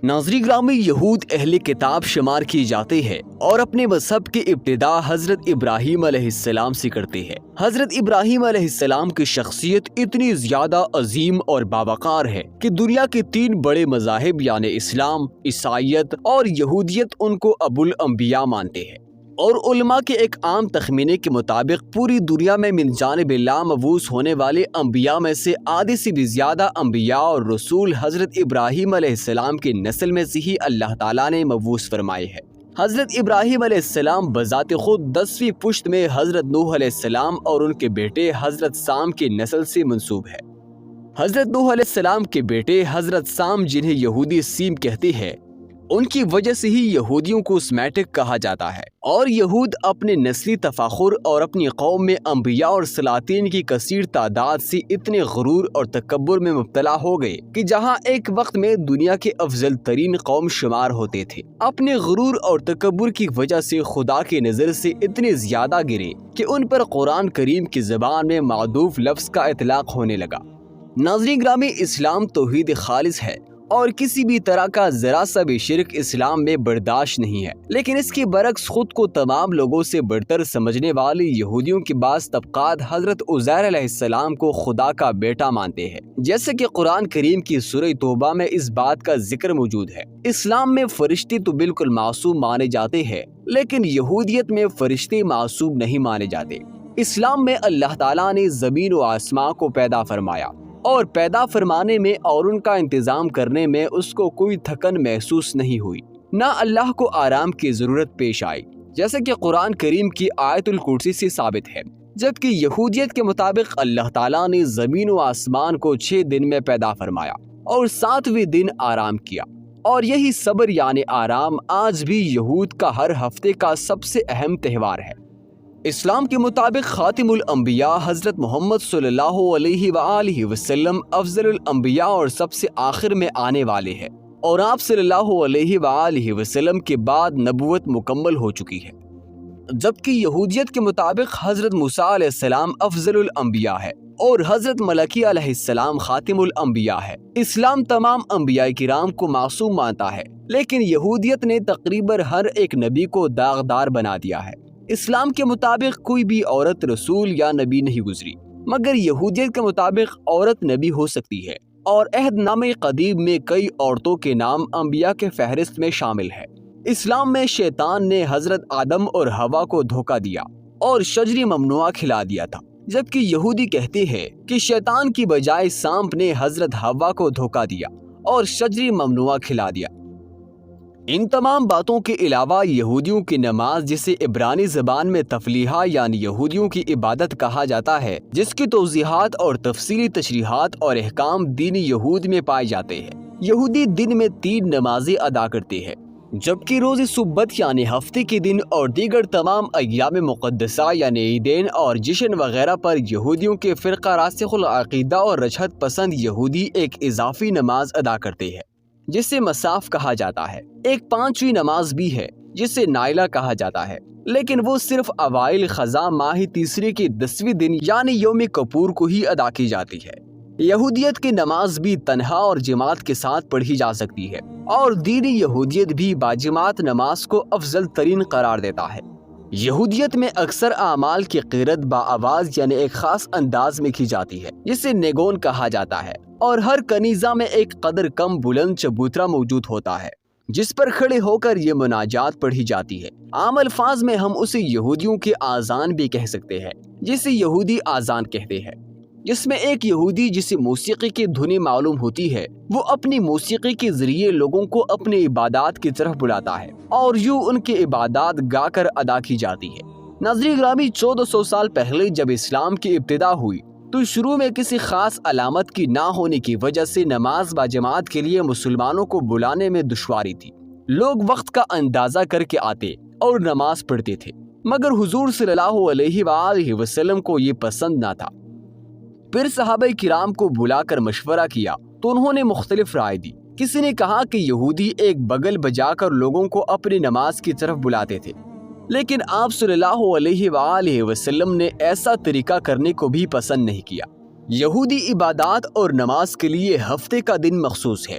ناظرین گرامی، یہود اہل کتاب شمار کی جاتے ہیں اور اپنے مذہب کی ابتدا حضرت ابراہیم علیہ السلام سے کرتے ہیں۔ حضرت ابراہیم علیہ السلام کی شخصیت اتنی زیادہ عظیم اور باوقار ہے کہ دنیا کے 3 بڑے مذاہب یعنی اسلام، عیسائیت اور یہودیت ان کو ابو الانبیاء مانتے ہیں، اور علماء کے ایک عام تخمینے کے مطابق پوری دنیا میں من جانب اللہ مبعوث ہونے والے انبیاء میں سے آدھے سے بھی زیادہ انبیاء اور رسول حضرت ابراہیم علیہ السلام کی نسل میں سے ہی اللہ تعالیٰ نے مبعوث فرمائے ہیں۔ حضرت ابراہیم علیہ السلام بذات خود 10ویں پشت میں حضرت نوح علیہ السلام اور ان کے بیٹے حضرت سام کی نسل سے منسوب ہے۔ حضرت نوح علیہ السلام کے بیٹے حضرت سام، جنہیں یہودی سیم کہتے ہیں، ان کی وجہ سے ہی یہودیوں کو سمیٹک کہا جاتا ہے، اور یہود اپنے نسلی تفاخر اور اپنی قوم میں انبیاء اور سلاطین کی کثیر تعداد سے اتنے غرور اور تکبر میں مبتلا ہو گئے کہ جہاں ایک وقت میں دنیا کے افضل ترین قوم شمار ہوتے تھے، اپنے غرور اور تکبر کی وجہ سے خدا کی نظر سے اتنے زیادہ گرے کہ ان پر قرآن کریم کی زبان میں معدوف لفظ کا اطلاق ہونے لگا۔ ناظرین گرامی، اسلام توحید خالص ہے اور کسی بھی طرح کا ذرا سا بھی شرک اسلام میں برداشت نہیں ہے، لیکن اس کے برعکس خود کو تمام لوگوں سے بڑھتر سمجھنے والی یہودیوں کے بعض طبقات حضرت عزیر علیہ السلام کو خدا کا بیٹا مانتے ہیں، جیسے کہ قرآن کریم کی سورہ توبہ میں اس بات کا ذکر موجود ہے۔ اسلام میں فرشتے تو بالکل معصوم مانے جاتے ہیں، لیکن یہودیت میں فرشتے معصوم نہیں مانے جاتے۔ اسلام میں اللہ تعالیٰ نے زمین و آسمان کو پیدا فرمایا، اور پیدا فرمانے میں اور ان کا انتظام کرنے میں اس کو کوئی تھکن محسوس نہیں ہوئی، نہ اللہ کو آرام کی ضرورت پیش آئی، جیسے کہ قرآن کریم کی آیت الکرسی سے ثابت ہے۔ جبکہ یہودیت کے مطابق اللہ تعالیٰ نے زمین و آسمان کو 6 دن میں پیدا فرمایا اور 7ویں دن آرام کیا، اور یہی صبر یعنی آرام آج بھی یہود کا ہر ہفتے کا سب سے اہم تہوار ہے۔ اسلام کے مطابق خاتم الانبیاء حضرت محمد صلی اللہ علیہ وآلہ وسلم افضل الانبیاء اور سب سے آخر میں آنے والے ہیں، اور آپ صلی اللہ علیہ وآلہ وسلم کے بعد نبوت مکمل ہو چکی ہے۔ جبکہ یہودیت کے مطابق حضرت موسیٰ علیہ السلام افضل الانبیاء ہے اور حضرت ملکی علیہ السلام خاتم الانبیاء ہے۔ اسلام تمام انبیاء کرام کو معصوم مانتا ہے، لیکن یہودیت نے تقریباً ہر ایک نبی کو داغدار بنا دیا ہے۔ اسلام کے مطابق کوئی بھی عورت رسول یا نبی نہیں گزری، مگر یہودیت کے مطابق عورت نبی ہو سکتی ہے، اور عہد نامہ قدیم میں کئی عورتوں کے نام انبیاء کے فہرست میں شامل ہے۔ اسلام میں شیطان نے حضرت آدم اور حوا کو دھوکہ دیا اور شجر ممنوعہ کھلا دیا تھا، جبکہ یہودی کہتے ہیں کہ شیطان کی بجائے سانپ نے حضرت حوا کو دھوکہ دیا اور شجر ممنوعہ کھلا دیا۔ ان تمام باتوں کے علاوہ یہودیوں کی نماز، جسے عبرانی زبان میں تفلیحہ یعنی یہودیوں کی عبادت کہا جاتا ہے، جس کی توضیحات اور تفصیلی تشریحات اور احکام دین یہود میں پائے جاتے ہیں۔ یہودی دن میں 3 نمازیں ادا کرتے ہیں، جبکہ روز سبت یعنی ہفتے کے دن اور دیگر تمام ایام مقدسہ یعنی عیدین اور جشن وغیرہ پر یہودیوں کے فرقہ راسخ العقیدہ اور رجحت پسند یہودی ایک اضافی نماز ادا کرتے ہیں، جسے مصاف کہا جاتا ہے۔ ایک 5ویں نماز بھی ہے جسے نائلہ کہا جاتا ہے، لیکن وہ صرف اوائل خزاں ماہ تیسرے کے 10ویں دن یعنی یوم کپور کو ہی ادا کی جاتی ہے۔ یہودیت کی نماز بھی تنہا اور جماعت کے ساتھ پڑھی جا سکتی ہے، اور دین یہودیت بھی باجماعت نماز کو افضل ترین قرار دیتا ہے۔ یہودیت میں اکثر اعمال کی قرت باآواز یعنی ایک خاص انداز میں کی جاتی ہے، جسے نیگون کہا جاتا ہے، اور ہر کنیزہ میں ایک قدر کم بلند چبوترا موجود ہوتا ہے جس پر کھڑے ہو کر یہ مناجات پڑھی جاتی ہے۔ عام الفاظ میں ہم اسے یہودیوں کے آذان بھی کہہ سکتے ہیں، جسے یہودی آذان کہتے ہیں، جس میں ایک یہودی جسے موسیقی کی دھنیں معلوم ہوتی ہے، وہ اپنی موسیقی کے ذریعے لوگوں کو اپنی عبادات کی طرف بلاتا ہے، اور یوں ان کی عبادات گا کر ادا کی جاتی ہے۔ ناظرین گرامی، 1400 سال پہلے جب اسلام کی ابتدا ہوئی تو شروع میں کسی خاص علامت کی نہ ہونے کی وجہ سے نماز باجماعت کے لیے مسلمانوں کو بلانے میں دشواری تھی۔ لوگ وقت کا اندازہ کر کے آتے اور نماز پڑھتے تھے، مگر حضور صلی اللہ علیہ وآلہ وسلم کو یہ پسند نہ تھا۔ پھر صحابہ کرام کو بلا کر مشورہ کیا تو انہوں نے مختلف رائے دی۔ کسی نے کہا کہ یہودی ایک بغل بجا کر لوگوں کو اپنی نماز کی طرف بلاتے تھے، لیکن آپ صلی اللہ علیہ وآلہ وسلم نے ایسا طریقہ کرنے کو بھی پسند نہیں کیا۔ یہودی عبادات اور نماز کے لیے ہفتے کا دن مخصوص ہے،